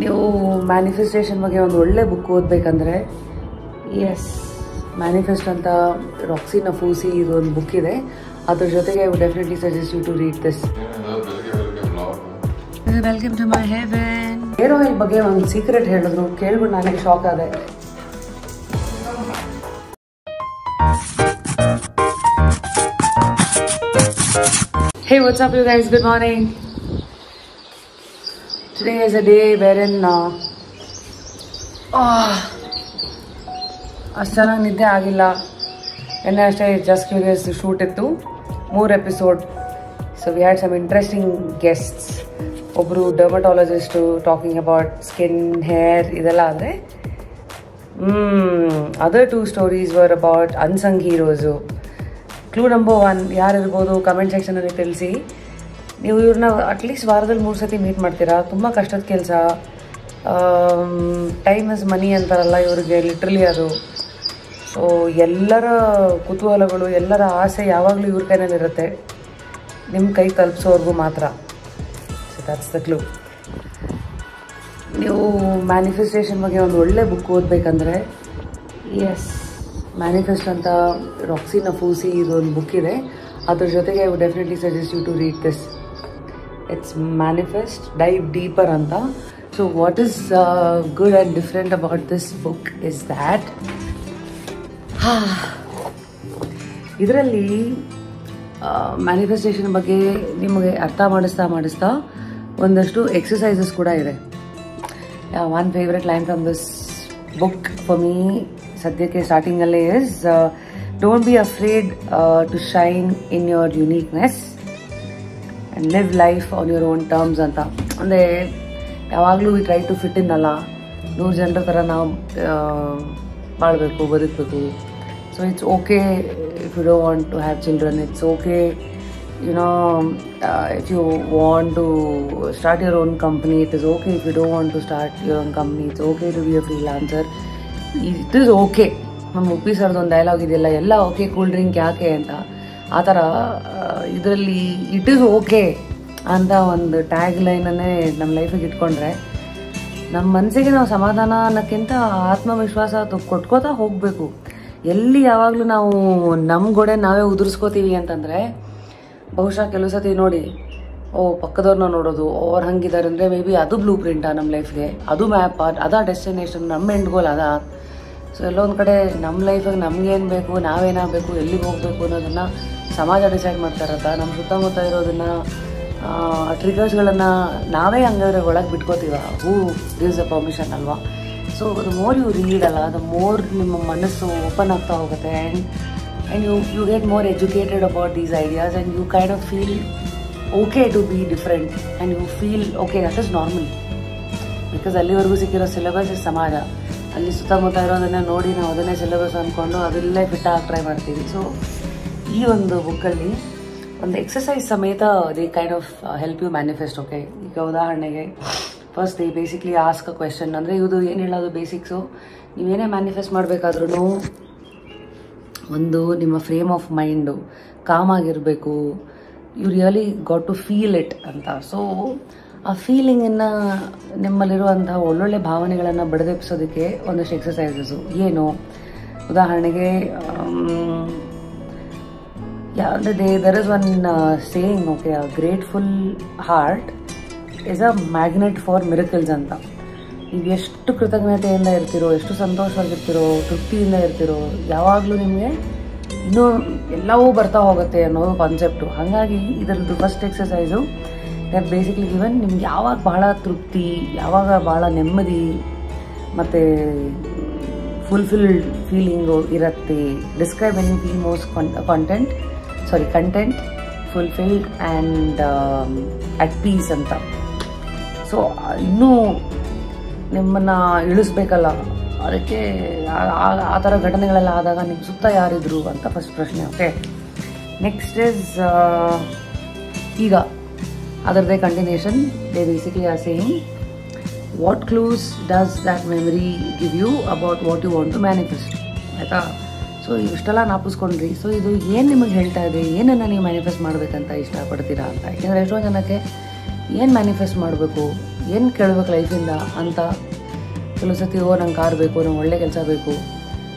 ನೀವು ಮ್ಯಾನಿಫೆಸ್ಟೇಷನ್ ಬಗ್ಗೆ ಒಂದು ಒಳ್ಳೆ ಬುಕ್ ಓದಬೇಕಂದ್ರೆ ಎಸ್ ಮ್ಯಾನಿಫೆಸ್ಟ್ ಅಂತ ರಾಕ್ಸಿ ನಫೂಸಿ ಇದು ಒಂದು ಬುಕ್ ಇದೆ. ಅದ್ರ ಜೊತೆಗೆ I would definitely suggest you to read this. Welcome to my heaven. Hair oil ಬಗ್ಗೆ ಒಂದು ಸೀಕ್ರೆಟ್ ಹೇಳಿದ್ರು, ಕೇಳ್ಬಿಟ್ಟು ನನಗೆ ಶಾಕ್ ಆದೆ. Hey, what's up you guys? Good morning. Today is a day wherein ಅಷ್ಟು ಚೆನ್ನಾಗಿ ನಿದ್ದೆ ಆಗಿಲ್ಲ. ಎನ್ನೆ ಅಷ್ಟೇ ಜಸ್ಟ್ ಕ್ಯೂರಿಯಸ್ ಶೂಟ್ ಇತ್ತು, 3 episode. So we had some interesting guests. ಒಬ್ಬರು dermatologist talking about skin, hair ಇದೆಲ್ಲ ಆದರೆ other 2 stories were about unsung heroes. Clue number 1 ಯಾರಿರ್ಬೋದು ಕಮೆಂಟ್ ಸೆಕ್ಷನಲ್ಲಿ ತಿಳಿಸಿ. ನೀವು ಇವ್ರನ್ನ ಅಟ್ಲೀಸ್ಟ್ ವಾರದಲ್ಲಿ 3 ಸತಿ ಮೀಟ್ ಮಾಡ್ತೀರಾ. ತುಂಬ ಕಷ್ಟದ ಕೆಲಸ. ಟೈಮ್ ಇಸ್ ಮನಿ ಅಂತಾರಲ್ಲ, ಇವ್ರಿಗೆ ಲಿಟ್ರಲಿ ಅದು. ಸೊ ಎಲ್ಲರ ಕುತೂಹಲಗಳು, ಎಲ್ಲರ ಆಸೆ ಯಾವಾಗಲೂ ಇವ್ರ ಕೈನಲ್ಲಿರುತ್ತೆ, ನಿಮ್ಮ ಕೈ ತಲುಪಿಸೋರ್ಗೂ ಮಾತ್ರ. So that's the clue. ನೀವು ಮ್ಯಾನಿಫೆಸ್ಟೇಷನ್ ಬಗ್ಗೆ ಒಂದು ಒಳ್ಳೆ ಬುಕ್ ಓದಬೇಕಂದ್ರೆ ಎಸ್ ಮ್ಯಾನಿಫೆಸ್ಟ್ ಅಂತ ರಾಕ್ಸಿ ನಫೂಸಿ ಇದು ಒಂದು ಬುಕ್ ಇದೆ. ಅದ್ರ ಜೊತೆಗೆ I would definitely suggest you to read this. It's manifest dive deeper ಅಂತ. So what is good and different about this book is that ಇದರಲ್ಲಿ ಮ್ಯಾನಿಫೆಸ್ಟೇಷನ್ ಬಗ್ಗೆ ನಿಮಗೆ ಅರ್ಥ ಮಾಡಿಸ್ತಾ ಒಂದಷ್ಟು ಎಕ್ಸಸೈಸಸ್ ಕೂಡ ಇದೆ. One favourite line from this book for me ಸದ್ಯಕ್ಕೆ ಸ್ಟಾರ್ಟಿಂಗಲ್ಲೇ is don't be afraid to shine in your uniqueness and live life on your own terms ಅಂತ. ಅಂದರೆ ಯಾವಾಗಲೂ we try to fit in ಅಲ್ಲ, 100 ಜನರ ಥರ ನಾವು ಬಾಳಬೇಕು, ಬದುಕಬೇಕು. So it's okay if you don't want to have children. It's okay if you want to start your own company. It is okay if you don't want to start your own company. It's okay to be a freelancer. It is okay. ನಮ್ಮ ಉಪ್ಪಿ ಸರ್ದು ಒಂದು dialogue ಇದೆಯಲ್ಲ, ಎಲ್ಲ okay cool drink ಯಾಕೆ ಅಂತ. ಆ ಥರ ಇದರಲ್ಲಿ ಇಟ್ ಈಸ್ ಓಕೆ ಅಂತ ಒಂದು ಟ್ಯಾಗ್ ಲೈನನ್ನೇ ನಮ್ಮ ಲೈಫಿಗೆ ಇಟ್ಕೊಂಡ್ರೆ ನಮ್ಮ ಮನಸ್ಸಿಗೆ ನಾವು ಸಮಾಧಾನ ಅನ್ನೋಕ್ಕಿಂತ ಆತ್ಮವಿಶ್ವಾಸ ಕೊಟ್ಕೋತಾ ಹೋಗಬೇಕು. ಎಲ್ಲಿ ಯಾವಾಗಲೂ ನಾವು ನಮ್ಮ ಗೋಡೆ ನಾವೇ ಉದುರಿಸ್ಕೋತೀವಿ ಅಂತಂದರೆ ಬಹುಶಃ ಕೆಲವು ಸತಿ ನೋಡಿ ಪಕ್ಕದವ್ರನ್ನ ನೋಡೋದು, ಅವ್ರು ಹಂಗಿದ್ದಾರೆ ಅಂದರೆ ಮೇ ಬಿ ಅದು ಬ್ಲೂ ಪ್ರಿಂಟಾ ನಮ್ಮ ಲೈಫ್ಗೆ, ಅದು ಮ್ಯಾಪ್, ಅದಾ ಡೆಸ್ಟಿನೇಷನ್, ನಮ್ಮ ಎಂಡ್ ಗೋಲ್ ಅದಾ. ಸೊ ಎಲ್ಲೊಂದು ಕಡೆ ನಮ್ಮ ಲೈಫಿಗೆ ನಮಗೇನು ಬೇಕು, ನಾವೇನಾಗಬೇಕು, ಎಲ್ಲಿಗೆ ಹೋಗಬೇಕು ಅನ್ನೋದನ್ನು ಸಮಾಜ ಡಿಸೈಡ್ ಮಾಡ್ತಾ ಇರತ್ತಾ. ನಮ್ಮ ಸುತ್ತಮುತ್ತ ಇರೋದನ್ನು ಟ್ರಿಗರ್ಸ್ಗಳನ್ನು ನಾವೇ ಹಂಗಾದ್ರೆ ಒಳಗೆ ಬಿಟ್ಕೋತೀವ. ಹೂ ಗಿವ್ಸ್ ಅ ಪರ್ಮಿಷನ್ ಅಲ್ವಾ. So the more you read ಅಲ್ಲ, ದ ಮೋರ್ ನಿಮ್ಮ ಮನಸ್ಸು ಓಪನ್ ಆಗ್ತಾ ಹೋಗುತ್ತೆ. and you get more educated about these ideas and you kind of feel okay to be different and you feel okay, that is normal. because ಅಲ್ಲಿವರೆಗೂ ಸಿಕ್ಕಿರೋ syllabus is ಸಮಾಜ. ಅಲ್ಲಿ ಸುತ್ತಮುತ್ತ ಇರೋದನ್ನು ನೋಡಿ ನಾವು ಅದನ್ನೇ ಸಿಲೆಬಸ್ ಅಂದ್ಕೊಂಡು ಅದರಲ್ಲೇ ಫಿಟ್ ಆಗಿ ಟ್ರೈ ಮಾಡ್ತೀವಿ. ಸೊ ಈ ಒಂದು ಬುಕ್ಕಲ್ಲಿ ಒಂದು ಎಕ್ಸಸೈಸ್ ಸಮೇತ they kind of help you manifest. Okay, ಈಗ ಉದಾಹರಣೆಗೆ first they basically ask a question. ಅಂದರೆ ಇದು ಏನು ಹೇಳೋದು ಬೇಸಿಕ್ಸು, ನೀವೇನೇ ಮ್ಯಾನಿಫೆಸ್ಟ್ ಮಾಡಬೇಕಾದ್ರೂ ಒಂದು ನಿಮ್ಮ ಫ್ರೇಮ್ ಆಫ್ ಮೈಂಡು ಕಾಮ್ ಆಗಿರಬೇಕು. You really got to feel it ಅಂತ. ಸೊ ಆ ಫೀಲಿಂಗನ್ನು, ನಿಮ್ಮಲ್ಲಿರುವಂಥ ಒಳ್ಳೊಳ್ಳೆ ಭಾವನೆಗಳನ್ನು ಬಡಿದೆಪ್ಸೋದಕ್ಕೆ ಒಂದಷ್ಟು ಎಕ್ಸಸೈಸಸ್ಸು. ಏನು ಉದಾಹರಣೆಗೆ there is one saying, okay, a grateful heart is a magnet for miracles ಅಂತ. ನೀವು ಎಷ್ಟು ಕೃತಜ್ಞತೆಯಿಂದ ಇರ್ತೀರೋ, ಎಷ್ಟು ಸಂತೋಷವಾಗಿರ್ತೀರೋ, ತೃಪ್ತಿಯಿಂದ ಇರ್ತೀರೋ, ಯಾವಾಗಲೂ ನಿಮಗೆ ಇನ್ನೂ ಎಲ್ಲವೂ ಬರ್ತಾ ಹೋಗುತ್ತೆ ಅನ್ನೋ ಕಾನ್ಸೆಪ್ಟು. ಹಾಗಾಗಿ ಇದರದ್ದು first exercise that basically given ನಿಮ್ಗೆ ಯಾವಾಗ ಭಾಳ ತೃಪ್ತಿ, ಯಾವಾಗ ಭಾಳ ನೆಮ್ಮದಿ ಮತ್ತು ಫುಲ್ಫಿಲ್ಡ್ ಫೀಲಿಂಗು ಇರುತ್ತೆ. Describe when you feel most content, fulfilled and at peace ಅಂತ. ಸೊ ಇನ್ನೂ ನಿಮ್ಮನ್ನು ಇಳಿಸ್ಬೇಕಲ್ಲ, ಅದಕ್ಕೆ ಆ ಥರ ಘಟನೆಗಳೆಲ್ಲ ಆದಾಗ ನಿಮ್ಮ ಸುತ್ತ ಯಾರಿದ್ರು ಅಂತ ಫಸ್ಟ್ ಪ್ರಶ್ನೆ. ಓಕೆ, ನೆಕ್ಸ್ಟ್ ಇಸ್ ಈಗ ಅದರದ್ದೇ continuation. They basically are saying what clues does that memory give you about what you want to manifest. ಆಯಿತಾ? ಸೊ ಇಷ್ಟೆಲ್ಲ ನಾಪಿಸ್ಕೊಂಡ್ರಿ. ಸೊ ಇದು ಏನು ನಿಮಗೆ ಹೇಳ್ತಾ ಇದೆ, ಏನನ್ನು ನೀವು ಮ್ಯಾನಿಫೆಸ್ಟ್ ಮಾಡಬೇಕಂತ ಇಷ್ಟಪಡ್ತೀರಾ ಅಂತ. ಯಾಕೆಂದರೆ ಎಷ್ಟೋ ಜನಕ್ಕೆ ಏನು ಮ್ಯಾನಿಫೆಸ್ಟ್ ಮಾಡಬೇಕು, ಏನು ಕೇಳಬೇಕು ಲೈಫಿಂದ ಅಂತ ಕೆಲವು ಸತಿ ನಂಗೆ ಕಾರ್ ಬೇಕು, ನಂಗೆ ಒಳ್ಳೆ ಕೆಲಸ ಬೇಕು,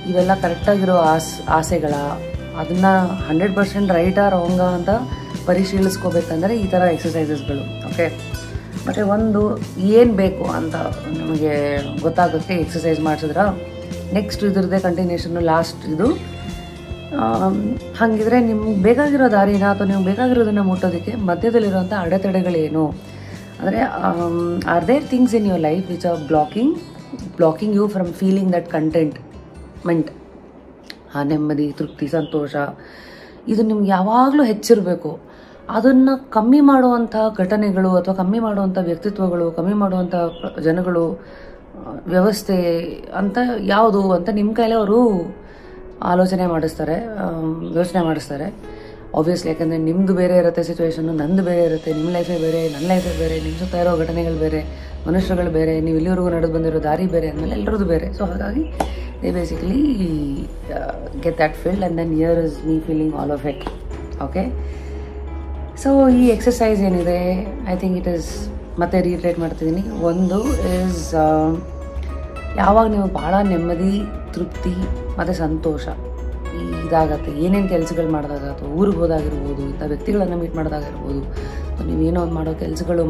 ಇವೆಲ್ಲ ಕರೆಕ್ಟಾಗಿರೋ ಆಸೆಗಳ ಅದನ್ನು 100% ರೈಟಾ ರಾಂಗಾ ಅಂತ ಪರಿಶೀಲಿಸ್ಕೋಬೇಕಂದ್ರೆ ಈ ಥರ ಎಕ್ಸಸೈಸಸ್ಗಳು. ಓಕೆ, ಮತ್ತು ಒಂದು ಏನು ಬೇಕು ಅಂತ ನಮಗೆ ಗೊತ್ತಾಗೋಕ್ಕೆ ಎಕ್ಸಸೈಸ್ ಮಾಡಿಸಿದ್ರೆ ನೆಕ್ಸ್ಟ್ ಇದ್ರದ್ದೇ ಕಂಟಿನ್ಯೂಷನ್ನು ಲಾಸ್ಟ್ ಇದು. ಹಾಗಿದ್ರೆ ನಿಮ್ಗೆ ಬೇಕಾಗಿರೋ ದಾರಿನ ಅಥವಾ ನಿಮ್ಗೆ ಬೇಕಾಗಿರೋದನ್ನು ಮುಟ್ಟೋದಕ್ಕೆ ಮಧ್ಯದಲ್ಲಿರುವಂಥ ಅಡೆತಡೆಗಳೇನು ಅಂದರೆ are there things in your life which are blocking you from feeling that contentment, ಆ ನೆಮ್ಮದಿ, ತೃಪ್ತಿ, ಸಂತೋಷ ಇದು ನಿಮ್ಗೆ ಯಾವಾಗಲೂ ಹೆಚ್ಚಿರಬೇಕು. ಅದನ್ನು ಕಮ್ಮಿ ಮಾಡುವಂಥ ಘಟನೆಗಳು ಅಥವಾ ಕಮ್ಮಿ ಮಾಡುವಂಥ ವ್ಯಕ್ತಿತ್ವಗಳು, ಕಮ್ಮಿ ಮಾಡುವಂಥ ಜನಗಳು, ವ್ಯವಸ್ಥೆ ಅಂತ ಯಾವುದು ಅಂತ ನಿಮ್ಮ ಕೈಲೇ ಅವರು ಯೋಚನೆ ಮಾಡಿಸ್ತಾರೆ. ಆಬ್ವಿಯಸ್ಲಿ, ಯಾಕಂದರೆ ನಿಮ್ಮದು ಬೇರೆ ಇರುತ್ತೆ ಸಿಚುವೇಶನ್ನು, ನಂದು ಬೇರೆ ಇರುತ್ತೆ, ನಿಮ್ಮ ಲೈಫೇ ಬೇರೆ, ನನ್ನ ಲೈಫೇ ಬೇರೆ, ನಿಮ್ಮ ಸುತ್ತ ಇರೋ ಘಟನೆಗಳು ಬೇರೆ, ಮನುಷ್ಯರುಗಳು ಬೇರೆ, ನೀವು ಇಲ್ಲಿವರೆಗೂ ನಡೆದು ಬಂದಿರೋ ದಾರಿ ಬೇರೆ ಅಂದಮೇಲೆ ಎಲ್ಲರದ್ದು ಬೇರೆ. ಸೊ ಹಾಗಾಗಿ they basically get that field and then here is me feeling all of it. Okay, so ಈ ಎಕ್ಸಸೈಸ್ ಏನಿದೆ ಐ ಥಿಂಕ್ ಇಟ್ ಈಸ್, ಮತ್ತೆ ರೀಟ್ರೇಟ್ ಮಾಡ್ತಿದ್ದೀನಿ. ಒಂದು ಈಸ್ ಯಾವಾಗ ನೀವು ಭಾಳ ನೆಮ್ಮದಿ, ತೃಪ್ತಿ ಮತ್ತು ಸಂತೋಷ ಇದಾಗತ್ತೆ, ಏನೇನು ಕೆಲಸಗಳು ಮಾಡಿದಾಗ ಅಥವಾ ಊರಿಗೆ ಹೋದಾಗಿರ್ಬೋದು, ಇಂಥ ವ್ಯಕ್ತಿಗಳನ್ನು ಮೀಟ್ ಮಾಡಿದಾಗಿರ್ಬೋದು, ಅಥವಾ ನೀವೇನೋ ಒಂದು ಮಾಡೋ ಕೆಲಸಗಳು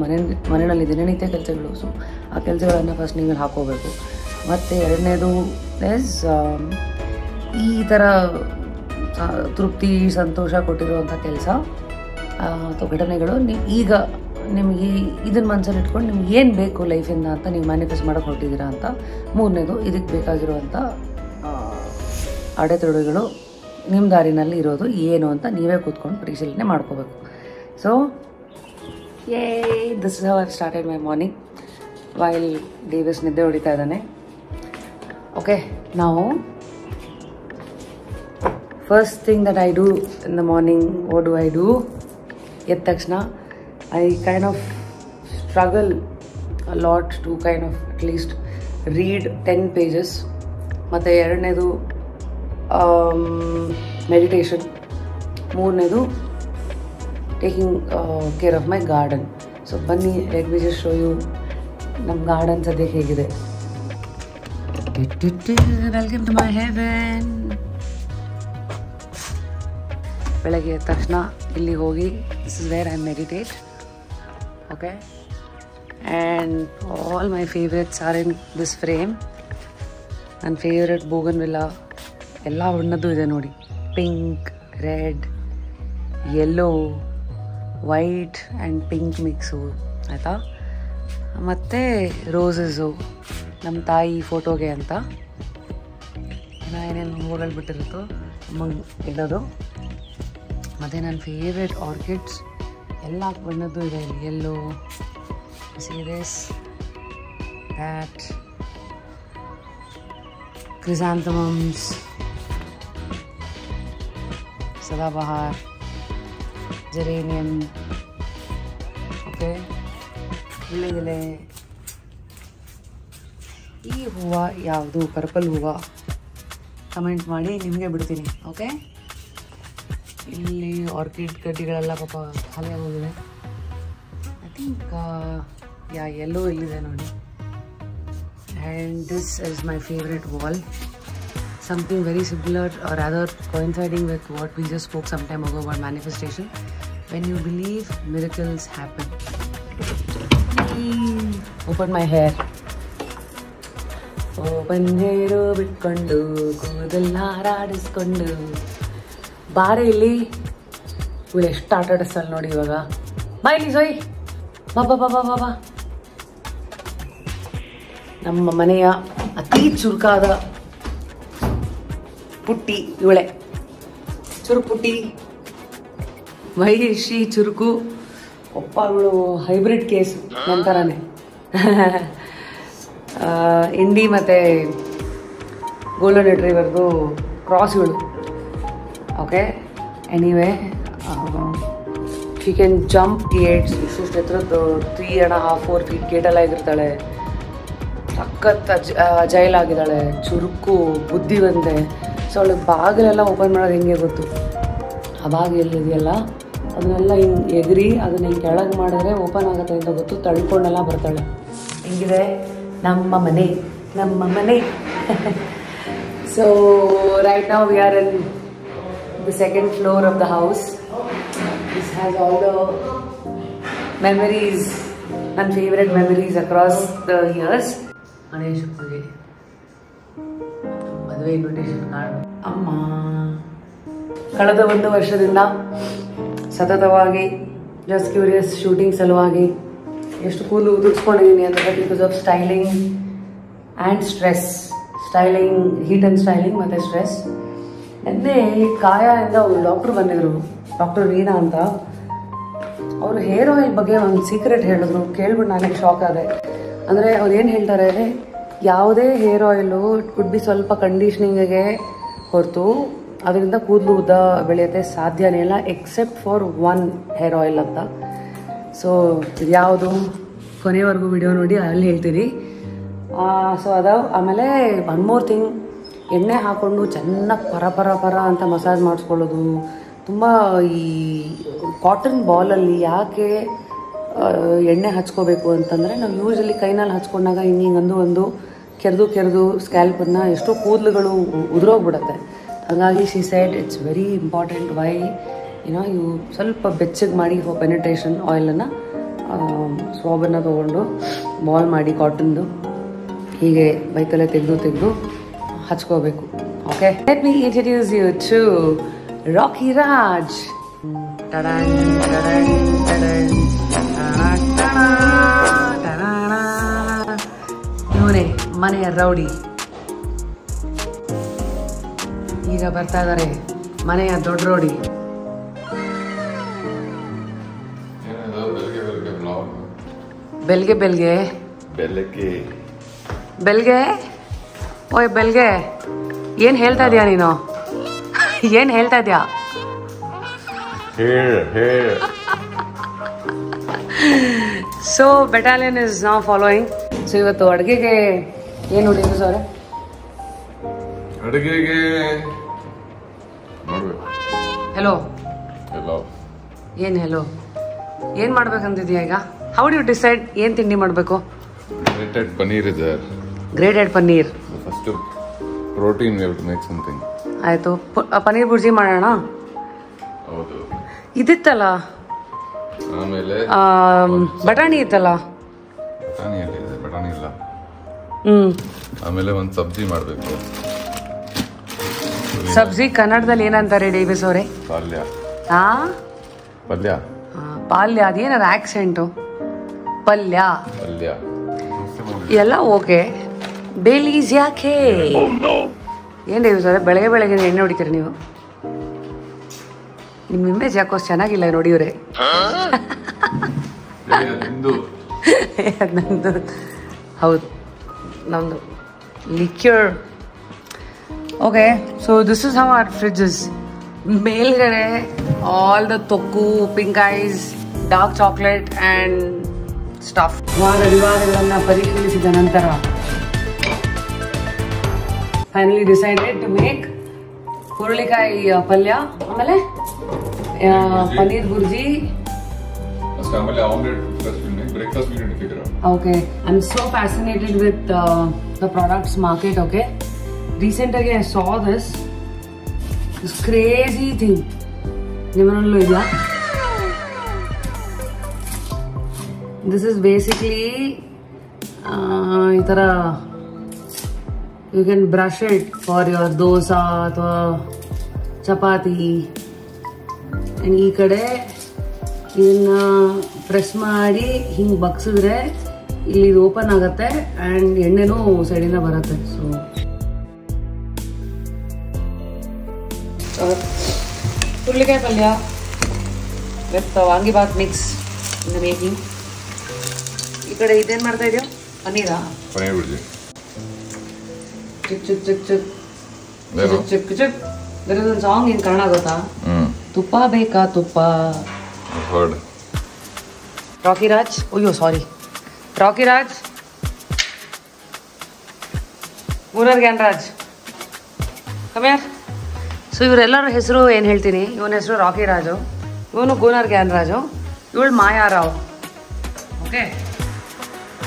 ಮನೆಯಲ್ಲಿ ದಿನನಿತ್ಯ ಕೆಲಸಗಳು, ಸೊ ಆ ಕೆಲಸಗಳನ್ನು ಫಸ್ಟ್ ನೀವು ಹಾಕೋಬೇಕು. ಮತ್ತು ಎರಡನೇದು ಈಸ್ ಈ ಥರ ತೃಪ್ತಿ, ಸಂತೋಷ ಕೊಟ್ಟಿರುವಂಥ ಕೆಲಸ ಅಥವಾ ಘಟನೆಗಳು ಈಗ ನಿಮಗೆ ಇದನ್ನು ಮನಸ್ಸಲ್ಲಿ ಇಟ್ಕೊಂಡು ನಿಮ್ಗೆ ಏನು ಬೇಕು ಲೈಫಿಂದ ಅಂತ ನೀವು ಮ್ಯಾನಿಫೆಸ್ಟ್ ಮಾಡೋಕ್ಕೆ ಹೊರಟಿದ್ದೀರಾ ಅಂತ. ಮೂರನೇದು ಇದಕ್ಕೆ ಬೇಕಾಗಿರುವಂಥ ಅಡೆತಡೆಗಳು ನಿಮ್ಮ ದಾರಿನಲ್ಲಿ ಇರೋದು ಏನು ಅಂತ ನೀವೇ ಕೂತ್ಕೊಂಡು ಪರಿಶೀಲನೆ ಮಾಡ್ಕೋಬೇಕು. So this is how I started my morning while Davis ನಿದ್ದೆ ಹೊಡಿತಾ ಇದ್ದಾನೆ. ಓಕೆ, ನಾವು first thing that I do in the morning, what do I do? ಎದ್ದ ತಕ್ಷಣ I kind of struggle a lot to kind of at least read 10 pages. ಮತ್ತು ಎರಡನೇದು meditation, ಮೂರನೇದು taking care of my garden. So ಬನ್ನಿ, let me just show you ನಮ್ಮ garden ಸದ್ಯಕ್ಕೆ ಹೇಗಿದೆ. Welcome to my heaven. ಬೆಳಗ್ಗೆ ಎದ್ದ ತಕ್ಷಣ ಇಲ್ಲಿ ಹೋಗಿ, this is where I meditate. Okay, and all my favorites are in this frame. ನನ್ನ ಫೇವ್ರೆಟ್ ಬೋಗನ್ವಿಲ್ಲಾ ಎಲ್ಲ ಬಣ್ಣದ್ದು ಇದೆ ನೋಡಿ, pink, red, yellow, white and pink mix, ಆಯಿತಾ. ಮತ್ತು ರೋಸಸ್ಸು ನಮ್ಮ ತಾಯಿ ಫೋಟೋಗೆ ಅಂತ ಏನೇನು ಹೂವುಗಳು ಬಿಟ್ಟಿರುತ್ತೋ ಅಮ್ಮಂಗೆ ಇಡೋದು. ಮತ್ತು ನನ್ನ ಫೇವ್ರೆಟ್ ಆರ್ಕಿಡ್ಸ್ ಎಲ್ಲ ಬಣ್ಣದ್ದು ಇದೆ ಇಲ್ಲಿ, yellow, see this, that, chrysanthemums, sadabahar, geranium. Okay, ಇಲ್ಲಿದೆ. ಈ ಹೂವು ಯಾವುದು? ಪರ್ಪಲ್ ಹೂವು. ಕಮೆಂಟ್ ಮಾಡಿ, ನಿಮಗೆ ಬಿಡ್ತೀನಿ. ಓಕೆ, ಇಲ್ಲಿ ಆರ್ಕಿಡ್ ಕಡ್ಡಿಗಳೆಲ್ಲ ಪಾಪ ಖಾಲಿ ಆಗೋಗಿದೆ. ಐ ಥಿಂಕ್ ಯೆಲ್ಲೋ ಇಲ್ಲಿದೆ ನೋಡಿ. And this is my favourite wall, something very similar or rather coinciding with what we just spoke some time ago about manifestation. When you believe, miracles happen. Open my hair. ಪಂಜೇರು ಬಿಟ್ಕೊಂಡು ಕೂದಲ್ ಹಾರಾಡಿಸ್ಕೊಂಡು ಬಾರೆ ಇಲ್ಲಿ. ಇವಳು ಎಷ್ಟು ಆಟ ಆಡಿಸ್ತಾಳೆ ನೋಡಿ ಇವಾಗ. ಬಾ ಇಲ್ಲಿ ಸೋಯ್, ಬಾಬಾ ಬಾಬಾ ಬಾಬಾ. ನಮ್ಮ ಮನೆಯ ಅತಿ ಚುರುಕಾದ ಪುಟ್ಟಿ ಇವಳೆ, ಚುರುಪುಟ್ಟಿ, ಮಹಿಷಿ ಚುರುಕು. ಒಪ್ಪ ಇವಳು ಹೈಬ್ರಿಡ್ ಕೇಸ್ ನಂತರನೇ. ಇಂಡಿ ಮತ್ತು ಗೋಲ್ಡನ್ ರಿಟ್ರೀವರ್ದು ಕ್ರಾಸ್ ಇವಳು. Okay, anyway she can jump Gates. ಇಷ್ಟು ಎತ್ತರದ್ದು 3.5-4 feet ಗೇಟೆಲ್ಲ ಎದುರ್ತಾಳೆ. ಸಖತ್ ಅಜೈಲ್ ಆಗಿದ್ದಾಳೆ, ಚುರುಕು, ಬುದ್ಧಿವಂತೆ. ಸೊ ಅವಳಿಗೆ ಬಾಗಿಲೆಲ್ಲ ಓಪನ್ ಮಾಡೋದು ಹೆಂಗೆ ಗೊತ್ತು. ಆ ಬಾಗಿಲಿದೆಯಲ್ಲ ಅದನ್ನೆಲ್ಲ ಹಿಂಗೆ ಎಗರಿ ಅದನ್ನ ಹಿಂಗೆ ಕೆಳಗೆ ಮಾಡಿದ್ರೆ ಓಪನ್ ಆಗುತ್ತೆ ಅಂತ ಗೊತ್ತು. ತಳ್ಕೊಂಡೆಲ್ಲ ಬರ್ತಾಳೆ. ಹಿಂಗಿದೆ ನಮ್ಮ ಮನೆ So right now we are in the second floor of the house. This has all the memories and favorite memories across the years. Ganesh Puja, ಮದುವೆ ಇನ್ವಿಟೇಷನ್ ಕಾರ್ಡ್. ಅಮ್ಮ ಕಳೆದ 1 ವರ್ಷದಿಂದ ಸತತವಾಗಿ ಜಸ್ಟ್ ಕ್ಯೂರಿಯಸ್ ಶೂಟಿಂಗ್ ಸಲುವಾಗಿ ಎಷ್ಟು ಕೂದಲು ಉದುರಿಸ್ಕೊಂಡಿದ್ದೀನಿ ಅಂದರೆ because of styling and stress. Styling, heat and styling ಮತ್ತು ಸ್ಟ್ರೆಸ್. ನಿನ್ನೆ ಕಾಯಿಂದ ಅವರು ಡಾಕ್ಟ್ರು ಬಂದಿದ್ರು, ಡಾಕ್ಟರ್ ರೀನಾ ಅಂತ. ಅವರು ಹೇರ್ ಆಯಿಲ್ ಬಗ್ಗೆ ಒಂದು ಸೀಕ್ರೆಟ್ ಹೇಳಿದ್ರು. ಕೇಳ್ಬಿಟ್ಟು ನನಗೆ ಶಾಕ್ ಆದೆ. ಅಂದರೆ ಅವ್ರು ಏನು ಹೇಳ್ತಾರೆ, ಯಾವುದೇ hair oil it could be ಸ್ವಲ್ಪ ಕಂಡೀಷ್ನಿಂಗಿಗೆ ಹೊರತು ಅದರಿಂದ ಕೂದಲು ಉದ್ದ ಬೆಳೆಯೋಕ್ಕೆ ಸಾಧ್ಯನೇ ಇಲ್ಲ accept for one hair oil ಅಂತ. ಸೊ ಇದು ಯಾವುದು ಕೊನೆವರೆಗೂ ವಿಡಿಯೋ ನೋಡಿ ಅಲ್ಲಿ ಹೇಳ್ತೀನಿ. ಸೊ ಅದಾವ. ಆಮೇಲೆ ಒನ್ ಮೋರ್ ಥಿಂಗ್, ಎಣ್ಣೆ ಹಾಕ್ಕೊಂಡು ಚೆನ್ನಾಗಿ ಪರ ಅಂತ ಮಸಾಜ್ ಮಾಡಿಸ್ಕೊಳ್ಳೋದು. ತುಂಬ ಈ ಕಾಟನ್ ಬಾಲಲ್ಲಿ ಯಾಕೆ ಎಣ್ಣೆ ಹಚ್ಕೋಬೇಕು ಅಂತಂದರೆ, ನಾವು ಯೂಶಲಿ ಕೈನಲ್ಲಿ ಹಚ್ಕೊಂಡಾಗ ಹಿಂಗೊಂದು ಕೆರೆದು ಸ್ಕ್ಯಾಲ್ಪನ್ನು ಎಷ್ಟೋ ಕೂದಲುಗಳು ಉದುರೋಗ್ಬಿಡುತ್ತೆ. ಹಾಗಾಗಿ she said it's very important why ಇವು ಸ್ವಲ್ಪ ಬೆಚ್ಚಗೆ ಮಾಡಿ ಪೆನಿಟ್ರೇಷನ್ ಆಯಿಲನ್ನು ಸ್ವಾಬನ್ನು ತೊಗೊಂಡು ಬಾಲ್ ಮಾಡಿ ಕಾಟನ್ದು ಹೀಗೆ ಬೈಕಲ್ಲೇ ತೆಗೆದು ಹಚ್ಕೋಬೇಕು. Okay, let me introduce you to Rocky Raj. ಇವನೇ ಮನೆಯ ರೌಡಿ. ಈಗ ಬರ್ತಾ ಇದ್ದಾರೆ ಮನೆಯ ದೊಡ್ಡ ರೌಡಿ. ಬೆಲ್ಗೆ ಓಯ್ ಬೆಲ್ಗೆ, ಏನು ಹೇಳ್ತಾ ಇದೀಯಾ ನೀನು? ಏನು ಹೇಳ್ತಾ ಇದೀಯಾ? So battalion is now following. So ಇವತ್ತು ಅಡುಗೆಗೆ ಏನು ನೋಡಿದ್ರು ಸರ್? ಅಡುಗೆಗೆ ಹೆಲೋ ಏನು ಹೆಲೋ ಏನು ಮಾಡ್ಬೇಕಂತಿದ್ಯಾ ಈಗ? ಹೌ ಡು ಯು ಡಿಸೈಡ್ ಏನು ತಿಂಡಿ ಮಾಡಬೇಕು? ಗ್ರೇಟೆಡ್ ಪನ್ನೀರ್ ಇದೆ. Grated paneer. First protein we have to make something. ಆಯಿತು, ಪನ್ನೀರ್ ಬುರ್ಜಿ ಮಾಡೋಣ. ಹೌದು, ಇದಿತ್ತಲ್ಲ, ಆಮೇಲೆ ಬಟಾಣಿ ಇತ್ತಲ್ಲ. ಬಟಾಣಿ ಎಲ್ಲಿದೆ? ಬಟಾಣಿ ಇಲ್ಲ. ಆಮೇಲೆ ಒಂದು ಸಬ್ಜಿ ಮಾಡಬೇಕು. ಸಬ್ಜಿ ಕನ್ನಡದಲ್ಲಿ ಏನಂತಾರೆ ಡೇವಿಸ್ ಅವರೇ? ಪಲ್ಯ. ಪಾಲ್ಯ. ಅದೇನಾರ ಆಕ್ಸೆಂಟು? ಪಲ್ಯ ಎಲ್ಲ ಓಕೆ. ಬೇಲೀಸ್ ಯಾಕೆ? ಏನು ಡೇವಿಸ್ ಅವರೇ ಬೆಳಗ್ಗೆ ಎಣ್ಣೆ ಹೊಡಿತೀರಿ ನೀವು? ನಿಮ್ಮ ಇಮೇಜ್ ಯಾಕೋ ಚೆನ್ನಾಗಿಲ್ಲ ನೋಡಿ ಇವರೇ. ನಂದು ಹೌದು, ನಮ್ಮದು liqueur. Okay, so this is how our fridge is. ಮೇಲ್ಗಡೆ all the thokku, pink ice, dark chocolate and stuff. ವಿವಾದಗಳನ್ನು ಪರಿಶೀಲಿಸಿದ ನಂತರ ಫೈನಲಿ ಡಿಸೈಡೆಡ್ ಟು ಮೇಕ್ ಹುರುಳಿಕಾಯಿ ಪಲ್ಯ, ಆಮೇಲೆ paneer bhurji. Okay, I'm so fascinated with the products market. Okay, recently I saw this crazy thing. Nimanallo idya. This is basically itara you can brush it for your dosa or chapati, and ee kade ಇದನ್ನ press ಮಾಡಿ ಹಿಂಗೆ ಬಗ್ಸಿದ್ರೆ ಇಲ್ಲಿ ಇದು open ಆಗುತ್ತೆ and ಎಣ್ಣೆನೂ ಸೈಡಿಂದ ಬರುತ್ತೆ. So ಹುರುಳಿಕಾಯಿ ಪಲ್ಯ with vangibath mix in the making. ಈ ಕಡೆ ಇದೇನು ಮಾಡ್ತಾ ಇದೆಯೋ? ಪನ್ನೀರಾ? ಪನ್ನೀರ್ ಬುರ್ಜಿ. ಚಿಕ್ ಚಿಕ್ ಚಿಕ್ ಚಿಕ್ ಚಿಕ್ ಚಿಕ್ ಚಿಕ್. ಇದರದೊಂದು ಸಾಂಗ್ ಏನು ಕಾರಣ ಗೊತ್ತಾ? ತುಪ್ಪ ಬೇಕಾ ತುಪ್ಪ. ರಾಕಿ ರಾಜ್, ಅಯ್ಯೋ ಸಾರಿ, ರಾಕಿ ರಾಜ್, ಗೂನರ್ ಗ್ಯಾನ್ ರಾಜ್, ಕಮ್ಯಾರ್. ಸೊ ಇವರೆಲ್ಲರ ಹೆಸರು ಏನು ಹೇಳ್ತೀನಿ. ಇವನ ಹೆಸರು ರಾಕಿ ರಾಜು, ಇವನು ಗೂನರ್ ಗ್ಯಾನ್ ರಾಜು, ಇವಳು ಮಾಯಾರಾವ್. ಓಕೆ,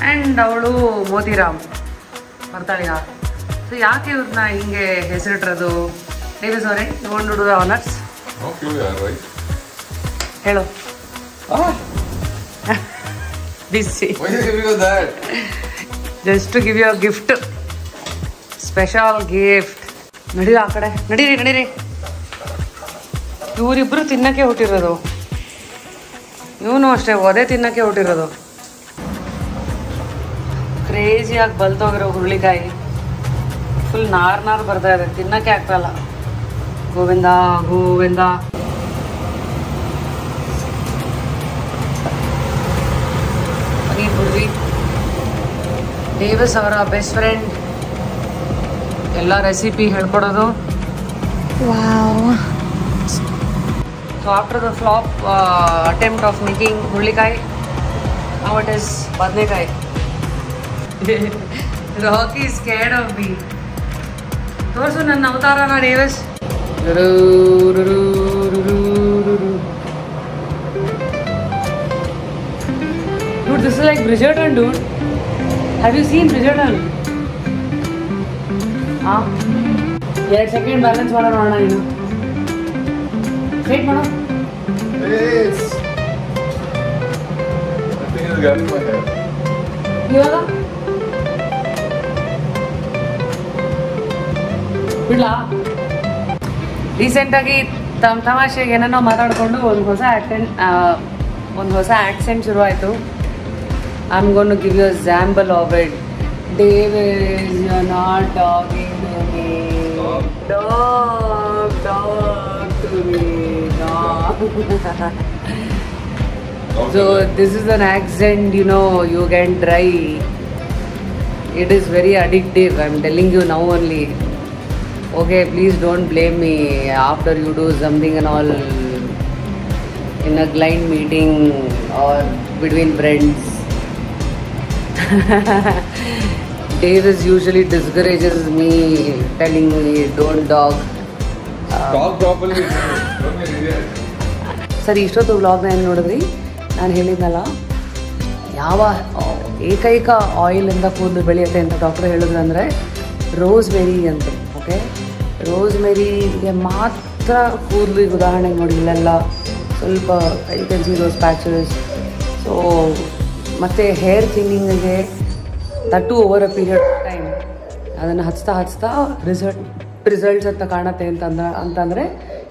ಆ್ಯಂಡ್ ಅವಳು ಮೋತಿರಾಮ್ ಬರ್ತಾಳೀಗ. ಸೊ ಯಾಕೆ ಇವ್ರನ್ನ ಹಿಂಗೆ ಹೆಸರಿಟ್ಟಿರೋದು? ಡೇವಿಸ್ ಅವರೇ, you want to do the honours? Okay, you are right. ಹೇಳು. ಬಿಸಿ. Why did you give you that? Just to give you a gift, special gift. ನಡೀರಿ ಆ ಕಡೆ, ನಡೀರಿ. ಇವರಿಬ್ರು ತಿನ್ನಕ್ಕೆ ಹುಟ್ಟಿರೋದು, ಇವನು ಅಷ್ಟೇ ಒದೆ ತಿನ್ನಕ್ಕೆ ಹುಟ್ಟಿರೋದು. ಕ್ರೇಜಿಯಾಗಿ ಬಲ್ತೋಗಿರೋ ಹುರುಳಿಕಾಯಿ ಫುಲ್ ನಾರು ಬರ್ತಾ ಇದೆ, ತಿನ್ನಕ್ಕೆ ಆಗ್ತಾಯಿಲ್ಲ. ಗೋವಿಂದ ಪನೀರ್ ಬುರ್ಜಿ. ಡೇವಿಸ್ ಅವರ ಬೆಸ್ಟ್ ಫ್ರೆಂಡ್, ಎಲ್ಲ ರೆಸಿಪಿ ಹೇಳ್ಕೊಡೋದು. So after the flop attempt of making ಹುರುಳಿಕಾಯಿ, now it is ಬದನೆಕಾಯಿ. Rocky is scared of me. ತೋರಿಸು ನನ್ನ ಅವತಾರನ Davis. Dude, this is like Bridgerton, dude. Have you seen Bridgerton? ಹಾಂ, 2 ಸೆಕೆಂಡ್ ಬ್ಯಾಲೆನ್ಸ್ ಮಾಡೋಣ ನೀನು. Wait ಮಾಡೋ. Yes. I think it's got in my head. ಇವಾಗ ಬಿಡ್ಲಾ? ರೀಸೆಂಟಾಗಿ ತಮಾಷೆಗೆ ಏನೇನೋ ಮಾತಾಡಿಕೊಂಡು ಒಂದು ಹೊಸ ಆ್ಯಕ್ಸೆಂಟ್ ಶುರುವಾಯಿತು. I am gone to give you a sample of it. Davis, you're not talking to me. Talk to me. Talk. So this is an accent, you know, you can try. It is very addictive, I'm telling you now only. Okay, please don't blame me after you do something and all in a client meeting or between friends. Davis usually discourages me, telling me don't talk. Talk properly. Don't be idiot. ಸರಿ, ಇಷ್ಟೊತ್ತು ವ್ಲಾಗ್ನ ಏನು ನೋಡಿದ್ರಿ? ನಾನು ಹೇಳಿದ್ನಲ್ಲ, ಯಾವ ಏಕೈಕ ಆಯಿಲಿಂದ ಕೂದಲು ಬೆಳೆಯುತ್ತೆ ಅಂತ ಡಾಕ್ಟರ್ ಹೇಳಿದ್ರು ಅಂದರೆ ರೋಸ್ಮೆರಿ ಅಂತೆ. ಓಕೆ, ರೋಸ್ಮೆರಿಗೆ ಮಾತ್ರ ಕೂದಲಿಗೆ ಉದಾಹರಣೆಗೆ ನೋಡಿ, ಇಲ್ಲೆಲ್ಲ ಸ್ವಲ್ಪ you can see rose patches. So ಮತ್ತು ಹೇರ್ ಥಿನ್ನಿಂಗಿಗೆ that over a period of time ಅದನ್ನು ಹಚ್ತಾ ರಿಸಲ್ಟ್ಸ್ ಅಂತ ಕಾಣುತ್ತೆ ಅಂತಂದರೆ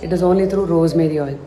it is only through rosemary oil.